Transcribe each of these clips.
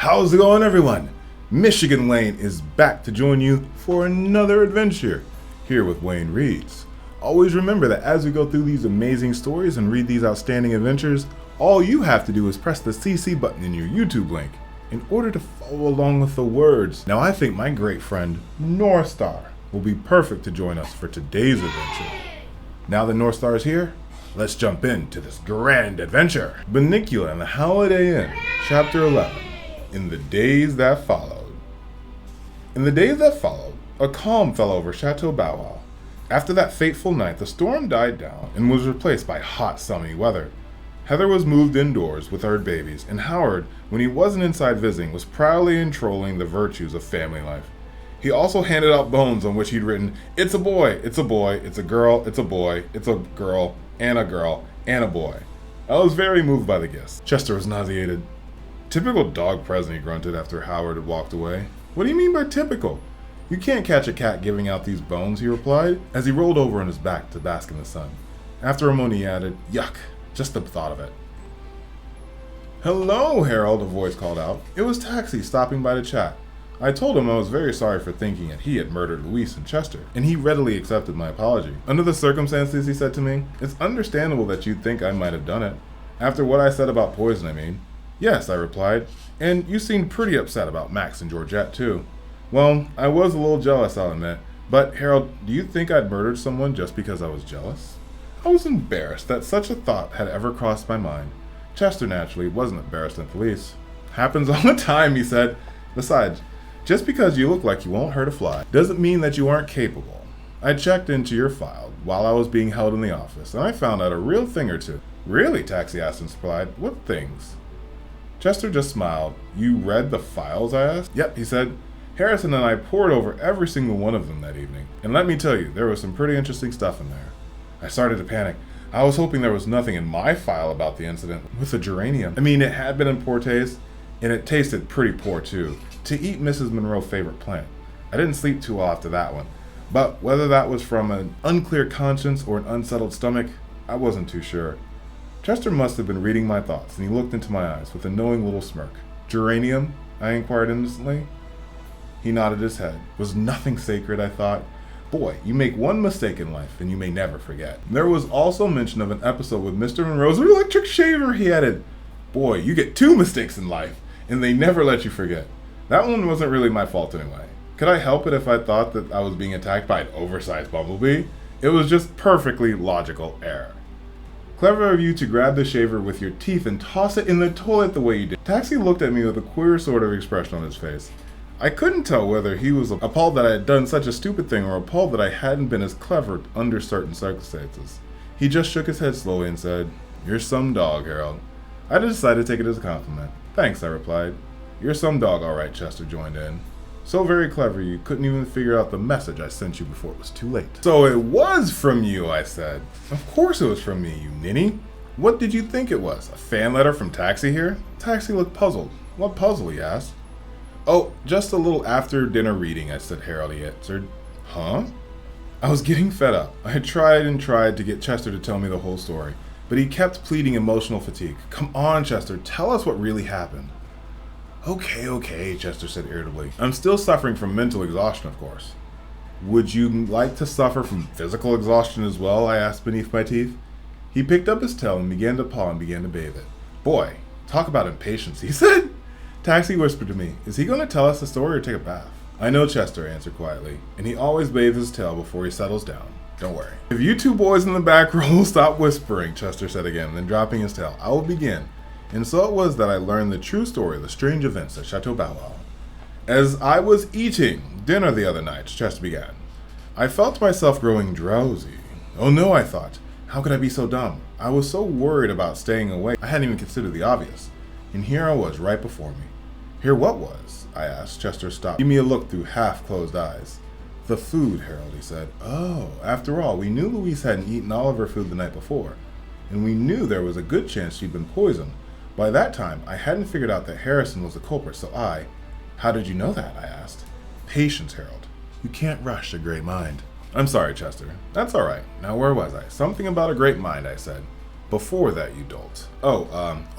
How's it going, everyone? Michigan Wayne is back to join you for another adventure here with Wayne Reads. Always remember that as we go through these amazing stories and read these outstanding adventures, all you have to do is press the CC button in your YouTube link in order to follow along with the words. Now I think my great friend North Star will be perfect to join us for today's adventure. Now that North Star is here, let's jump into this grand adventure. Bunnicula and the Howliday Inn, Chapter 11. In the days that followed. In the days that followed, a calm fell over Chateau Bow Wow. After that fateful night, the storm died down and was replaced by hot, sunny weather. Heather was moved indoors with her babies, and Howard, when he wasn't inside visiting, was proudly enrolling the virtues of family life. He also handed out bones on which he'd written, "It's a boy, it's a boy, it's a girl, it's a boy, it's a girl, and a boy." I was very moved by the gifts. Chester was nauseated. "Typical dog present," he grunted after Howard had walked away. "What do you mean by typical? You can't catch a cat giving out these bones," he replied, as he rolled over on his back to bask in the sun. After a moment he added, "Yuck, just the thought of it." "Hello, Harold," a voice called out. It was Taxi, stopping by to chat. I told him I was very sorry for thinking that he had murdered Louise and Chester, and he readily accepted my apology. "Under the circumstances," he said to me, "it's understandable that you'd think I might have done it. After what I said about poison, I mean." "Yes," I replied, "and you seemed pretty upset about Max and Georgette, too." "Well, I was a little jealous, I'll admit. But, Harold, do you think I'd murdered someone just because I was jealous?" I was embarrassed that such a thought had ever crossed my mind. Chester, naturally, wasn't embarrassed in the least. "Happens all the time," he said. "Besides, just because you look like you won't hurt a fly doesn't mean that you aren't capable. I checked into your file while I was being held in the office, and I found out a real thing or two." "Really?" Taxi asked and replied. "What things?" Chester just smiled. "You read the files?" I asked. "Yep," he said. "Harrison and I pored over every single one of them that evening. And let me tell you, there was some pretty interesting stuff in there." I started to panic. I was hoping there was nothing in my file about the incident with the geranium. I mean, it had been in poor taste, and it tasted pretty poor too. To eat Mrs. Monroe's favorite plant. I didn't sleep too well after that one. But whether that was from an unclear conscience or an unsettled stomach, I wasn't too sure. Chester must have been reading my thoughts, and he looked into my eyes with a knowing little smirk. "Geranium?" I inquired innocently. He nodded his head. Was nothing sacred, I thought. Boy, you make one mistake in life, and you may never forget. There was also mention of an episode with Mr. Monroe's electric shaver, he added. Boy, you get two mistakes in life, and they never let you forget. That one wasn't really my fault anyway. Could I help it if I thought that I was being attacked by an oversized bumblebee? It was just perfectly logical error. "Clever of you to grab the shaver with your teeth and toss it in the toilet the way you did." Taxi looked at me with a queer sort of expression on his face. I couldn't tell whether he was appalled that I had done such a stupid thing or appalled that I hadn't been as clever under certain circumstances. He just shook his head slowly and said, "You're some dog, Harold." I decided to take it as a compliment. "Thanks," I replied. "You're some dog, all right," Chester joined in. "So very clever you couldn't even figure out the message I sent you before it was too late." "So it was from you," I said. "Of course it was from me, you ninny. What did you think it was? A fan letter from Taxi here?" Taxi looked puzzled. "What puzzle?" he asked. "Oh, just a little after-dinner reading," I said. Harold, he answered. "Huh?" I was getting fed up. I had tried and tried to get Chester to tell me the whole story, but he kept pleading emotional fatigue. "Come on, Chester, tell us what really happened." Okay, Chester said irritably. "I'm still suffering from mental exhaustion, of course." "Would you like to suffer from physical exhaustion as well?" I asked beneath my teeth. He picked up his tail and began to paw and began to bathe it. "Boy, talk about impatience," he said. Taxi whispered to me, "Is he going to tell us the story or take a bath?" "I know," Chester answered quietly, "and he always bathes his tail before he settles down. Don't worry." "If you two boys in the back row will stop whispering," Chester said again, then dropping his tail, "I will begin." And so it was that I learned the true story of the strange events at Chateau Bow Wow. "As I was eating dinner the other night," Chester began, "I felt myself growing drowsy. Oh no, I thought. How could I be so dumb? I was so worried about staying awake, I hadn't even considered the obvious. And here I was right before me." "Here what was?" I asked. Chester stopped. Give me a look through half-closed eyes. "The food, Harold," he said. "Oh, after all, we knew Louise hadn't eaten all of her food the night before, and we knew there was a good chance she'd been poisoned. By that time, I hadn't figured out that Harrison was the culprit, so I—" "How did you know that?" I asked. "Patience, Harold. You can't rush a great mind." "I'm sorry, Chester." "That's all right. Now, where was I?" "Something about a great mind," I said. "Before that, you dolt." Oh,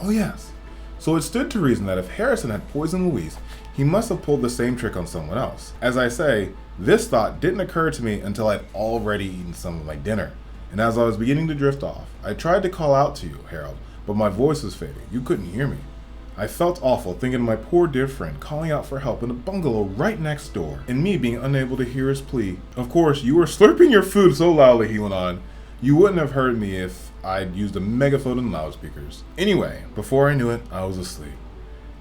yes. So it stood to reason that if Harrison had poisoned Louise, he must have pulled the same trick on someone else. As I say, this thought didn't occur to me until I'd already eaten some of my dinner. And as I was beginning to drift off, I tried to call out to you, Harold, but my voice was fading. You couldn't hear me. I felt awful thinking of my poor dear friend calling out for help in a bungalow right next door, and me being unable to hear his plea. Of course, you were slurping your food so loudly, he went on. You wouldn't have heard me if I'd used a megaphone and loudspeakers. Anyway, before I knew it, I was asleep.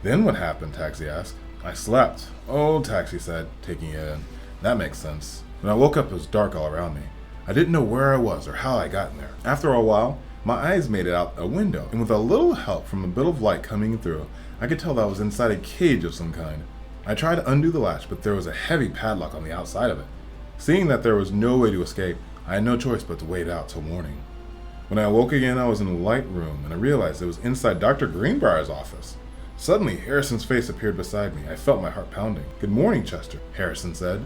Then what happened, Taxi asked. I slept. Oh, Taxi said, taking it in. That makes sense. When I woke up, it was dark all around me. I didn't know where I was or how I got in there. After a while, my eyes made it out a window, and with a little help from a bit of light coming through, I could tell that I was inside a cage of some kind. I tried to undo the latch, but there was a heavy padlock on the outside of it. Seeing that there was no way to escape, I had no choice but to wait out till morning. When I awoke again, I was in a light room, and I realized it was inside Dr. Greenbrier's office. Suddenly, Harrison's face appeared beside me. I felt my heart pounding. Good morning, Chester, Harrison said.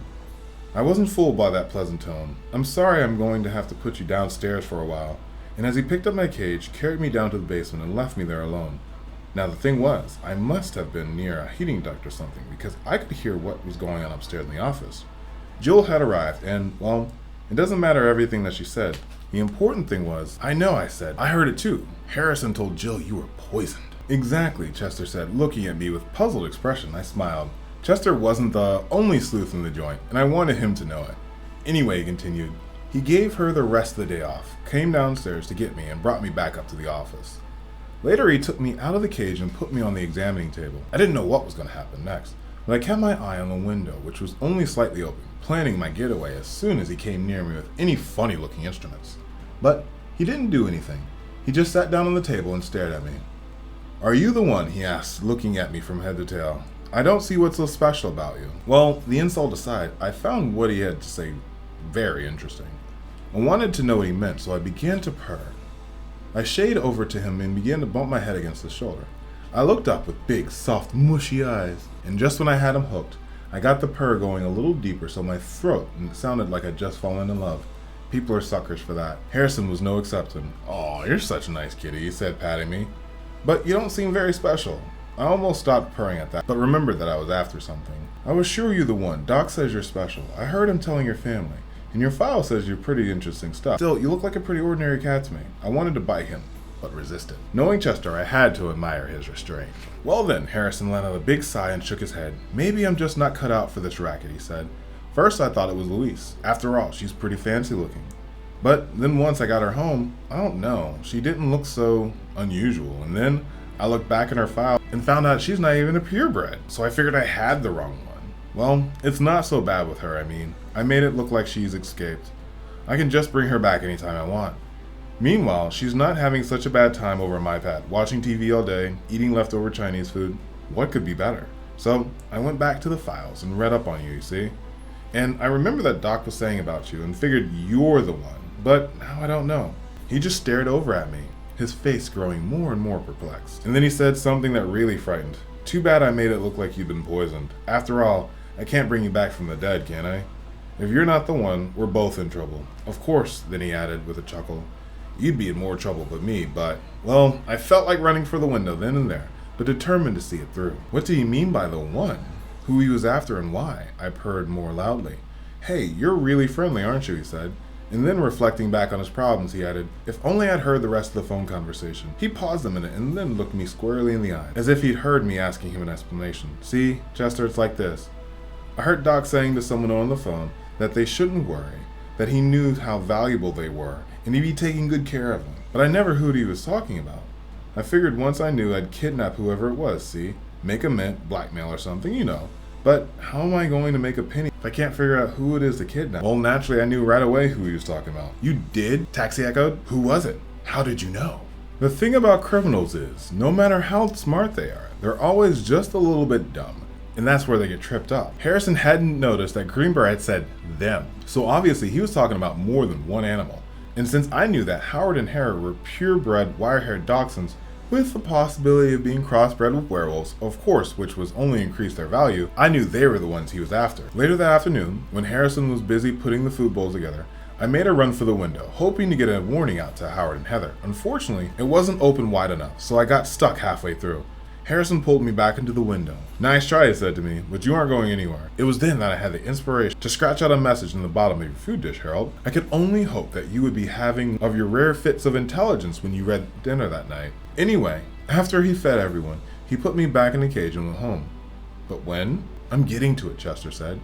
I wasn't fooled by that pleasant tone. I'm sorry I'm going to have to put you downstairs for a while. And as he picked up my cage, carried me down to the basement and left me there alone. Now the thing was, I must have been near a heating duct or something, because I could hear what was going on upstairs in the office. Jill had arrived, and, well, it doesn't matter everything that she said. The important thing was, I know, I said. I heard it too. Harrison told Jill you were poisoned. Exactly, Chester said, looking at me with puzzled expression. I smiled. Chester wasn't the only sleuth in the joint, and I wanted him to know it. Anyway, he continued, he gave her the rest of the day off, came downstairs to get me, and brought me back up to the office. Later, he took me out of the cage and put me on the examining table. I didn't know what was going to happen next, but I kept my eye on the window, which was only slightly open, planning my getaway as soon as he came near me with any funny-looking instruments. But he didn't do anything. He just sat down on the table and stared at me. Are you the one? He asked, looking at me from head to tail. I don't see what's so special about you. Well, the insult aside, I found what he had to say very interesting. I wanted to know what he meant, so I began to purr. I shaded over to him and began to bump my head against his shoulder. I looked up with big, soft, mushy eyes, and just when I had him hooked, I got the purr going a little deeper so my throat sounded like I'd just fallen in love. People are suckers for that. Harrison was no exception. "Aw, you're such a nice kitty," he said, patting me. "But you don't seem very special." I almost stopped purring at that, but remembered that I was after something. "I was sure you're the one. Doc says you're special. I heard him telling your family. And your file says you're pretty interesting stuff. Still, you look like a pretty ordinary cat to me." I wanted to bite him, but resisted. Knowing Chester, I had to admire his restraint. "Well then," Harrison let out a big sigh and shook his head. "Maybe I'm just not cut out for this racket," he said. "First I thought it was Louise. After all, she's pretty fancy looking. But then once I got her home, I don't know, she didn't look so unusual. And then I looked back in her file and found out she's not even a purebred. So I figured I had the wrong one. Well, it's not so bad with her, I mean. I made it look like she's escaped. I can just bring her back anytime I want. Meanwhile, she's not having such a bad time over my pad, watching TV all day, eating leftover Chinese food. What could be better? So I went back to the files and read up on you see? And I remember that Doc was saying about you and figured you're the one, but now I don't know." He just stared over at me, his face growing more and more perplexed. And then he said something that really frightened. "Too bad I made it look like you'd been poisoned. After all, I can't bring you back from the dead, can I? If you're not the one, we're both in trouble. Of course," then he added with a chuckle, "you'd be in more trouble than me, but..." Well, I felt like running for the window then and there, but determined to see it through. What did he mean by the one? Who he was after and why? I purred more loudly. "Hey, you're really friendly, aren't you?" he said. And then reflecting back on his problems, he added, "If only I'd heard the rest of the phone conversation." He paused a minute and then looked me squarely in the eye, as if he'd heard me asking him an explanation. "See, Chester, it's like this. I heard Doc saying to someone on the phone that they shouldn't worry, that he knew how valuable they were, and he'd be taking good care of them. But I never knew who he was talking about. I figured once I knew I'd kidnap whoever it was, see? Make a mint, blackmail or something, you know. But how am I going to make a penny if I can't figure out who it is to kidnap?" Well, naturally, I knew right away who he was talking about. "You did?" Taxi echoed. "Who was it? How did you know?" The thing about criminals is, no matter how smart they are, they're always just a little bit dumb. And that's where they get tripped up. Harrison hadn't noticed that Greenbrier had said them. So obviously he was talking about more than one animal. And since I knew that Howard and Harry were purebred wire-haired dachshunds, with the possibility of being crossbred with werewolves, of course, which was only increased their value, I knew they were the ones he was after. Later that afternoon, when Harrison was busy putting the food bowls together, I made a run for the window, hoping to get a warning out to Howard and Heather. Unfortunately, it wasn't open wide enough, so I got stuck halfway through. Harrison pulled me back into the window. "Nice try," he said to me, "but you aren't going anywhere." It was then that I had the inspiration to scratch out a message in the bottom of your food dish, Harold. I could only hope that you would be having of your rare fits of intelligence when you read dinner that night. Anyway, after he fed everyone, he put me back in the cage and went home. But when? "I'm getting to it," Chester said.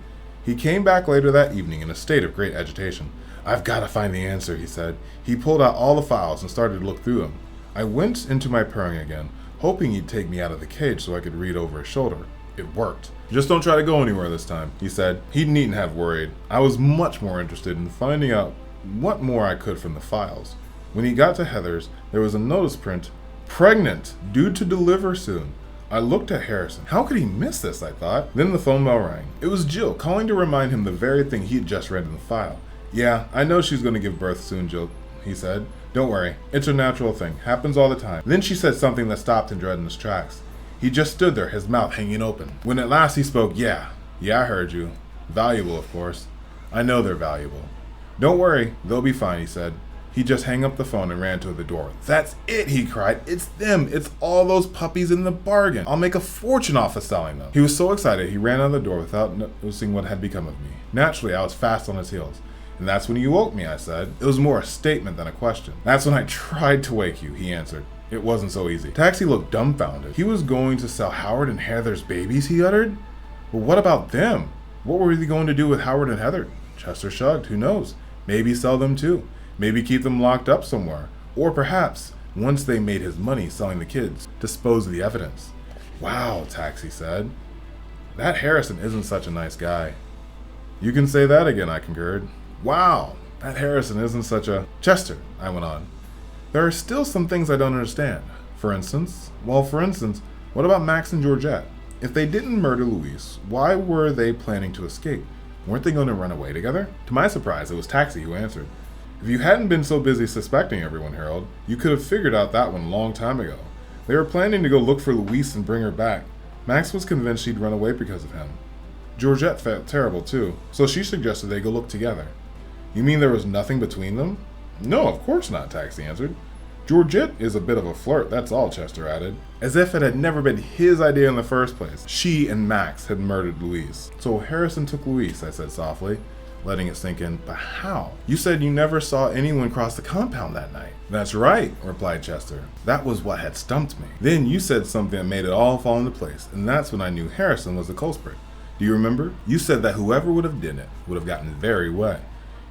He came back later that evening in a state of great agitation. "I've got to find the answer," he said. He pulled out all the files and started to look through them. I went into my purring again, hoping he'd take me out of the cage so I could read over his shoulder. It worked. "Just don't try to go anywhere this time," he said. He needn't have worried. I was much more interested in finding out what more I could from the files. When he got to Heather's, there was a notice print, "Pregnant, due to deliver soon." I looked at Harrison. How could he miss this, I thought. Then the phone bell rang. It was Jill, calling to remind him the very thing he had just read in the file. "Yeah, I know she's going to give birth soon, Jill," he said. "Don't worry. It's a natural thing. Happens all the time." Then she said something that stopped him dead in his tracks. He just stood there, his mouth hanging open. When at last he spoke, Yeah, I heard you. Valuable, of course. I know they're valuable." "Don't worry. They'll be fine," he said. He just hung up the phone and ran to the door. "That's it," he cried. "It's them. It's all those puppies in the bargain. I'll make a fortune off of selling them." He was so excited he ran out the door without noticing what had become of me. Naturally, I was fast on his heels. "And that's when you woke me," I said. It was more a statement than a question. "That's when I tried to wake you," he answered. "It wasn't so easy." Taxi looked dumbfounded. He was going to sell Howard and Heather's babies, he uttered. "Well, what about them? What were they going to do with Howard and Heather?" Chester shrugged. "Who knows? Maybe sell them too. Maybe keep them locked up somewhere. Or perhaps, once they made his money selling the kids, dispose of the evidence." "Wow," Taxi said. "That Harrison isn't such a nice guy." "You can say that again," I concurred. "Wow, that Harrison isn't such a..." "Chester," I went on, "there are still some things I don't understand. For instance, what about Max and Georgette? If they didn't murder Louise, why were they planning to escape? Weren't they going to run away together?" To my surprise, it was Taxi who answered. "If you hadn't been so busy suspecting everyone, Harold, you could have figured out that one a long time ago. They were planning to go look for Louise and bring her back. Max was convinced she'd run away because of him. Georgette felt terrible too, so she suggested they go look together." "You mean there was nothing between them?" "No, of course not," Taxi answered. "Georgette is a bit of a flirt, that's all," Chester added. As if it had never been his idea in the first place. She and Max had murdered Louise. "So Harrison took Louise," I said softly, letting it sink in. "But how? You said you never saw anyone cross the compound that night." "That's right," replied Chester. "That was what had stumped me. Then you said something that made it all fall into place, and that's when I knew Harrison was the culprit. Do you remember? You said that whoever would have done it would have gotten very wet."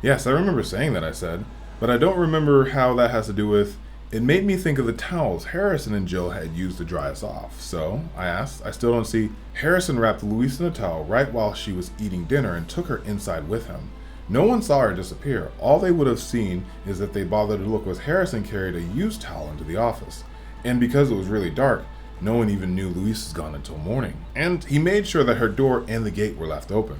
"Yes, I remember saying that," I said. "But I don't remember how that has to do with..." "It made me think of the towels Harrison and Jill had used to dry us off." "So?" I asked. "I still don't see..." "Harrison wrapped Louise in a towel right while she was eating dinner and took her inside with him. No one saw her disappear. All they would have seen is if they bothered to look was Harrison carried a used towel into the office. And because it was really dark, no one even knew Louise was gone until morning. And he made sure that her door and the gate were left open."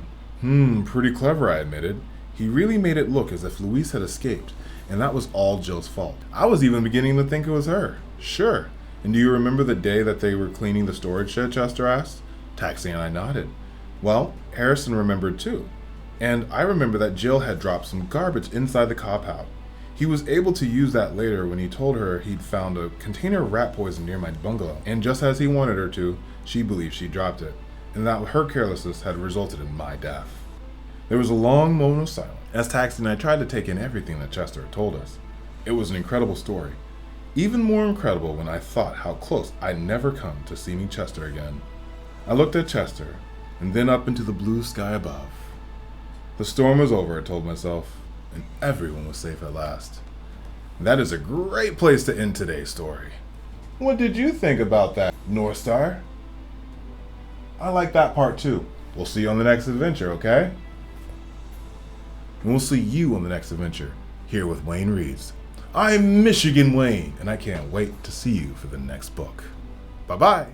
Pretty clever," I admitted. He really made it look as if Louise had escaped, and that was all Jill's fault. I was even beginning to think it was her. "Sure. And do you remember the day that they were cleaning the storage shed?" Chester asked. Taxi and I nodded. "Well, Harrison remembered too. And I remember that Jill had dropped some garbage inside the compound. He was able to use that later when he told her he'd found a container of rat poison near my bungalow. And just as he wanted her to, she believed she dropped it, and that her carelessness had resulted in my death." There was a long moment of silence as Taxi and I tried to take in everything that Chester had told us. It was an incredible story. Even more incredible when I thought how close I'd never come to seeing Chester again. I looked at Chester, and then up into the blue sky above. The storm was over, I told myself, and everyone was safe at last. That is a great place to end today's story. What did you think about that, North Star? I like that part too. We'll see you on the next adventure, okay? And we'll see you on the next adventure, here with Wayne Reads. I'm Michigan Wayne, and I can't wait to see you for the next book. Bye-bye.